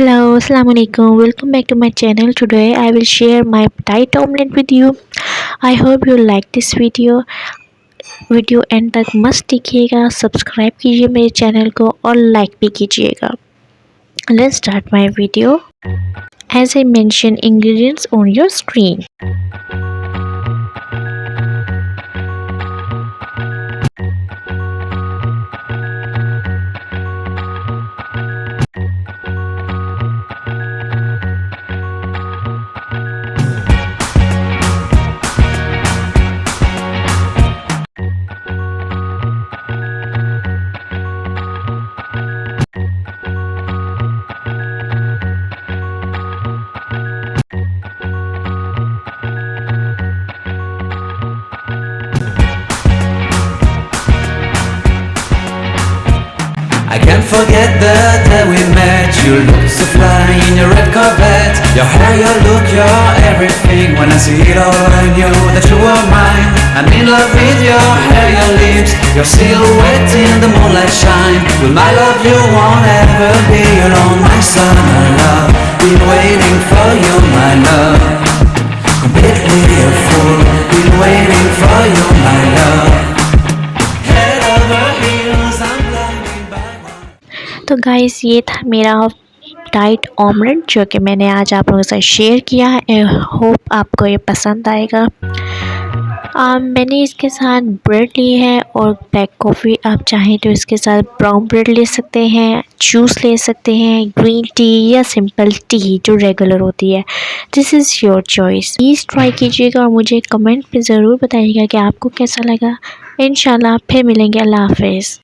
Hello, Assalamu alaikum. Welcome back to my channel. Today I will share my diet omelette with you. I hope you like this video and तक मस्त देखिएगा, subscribe कीजिए मेरे channel को और like भी कीजिएगा. Let's start my video. As I mentioned, ingredients on your screen. I can't forget the day we met. You looked so fly in your red Corvette. Your hair, your look, your everything. When I see it all, I knew that you were mine. I'm in love with your hair, your lips, your silhouette in the moonlight shine. With my love, you won't ever be alone, my summer love. Been waiting for you, my love. Completely a fool. Been waiting for you, my love. Head over heels, I'm blinded by one. तो guys, ये था मेरा diet omelette जो कि मैंने आज आप लोगों के साथ शेयर किया है. आई होप आपको ये पसंद आएगा. मैंने इसके साथ ब्रेड ली है और ब्लैक कॉफ़ी. आप चाहें तो इसके साथ ब्राउन ब्रेड ले सकते हैं, जूस ले सकते हैं, ग्रीन टी या सिंपल टी जो रेगुलर होती है. This is your choice. Please try कीजिएगा और मुझे कमेंट में ज़रूर बताइएगा कि आपको कैसा लगा. इंशाल्लाह फिर मिलेंगे. अल्लाह हाफ़िज़.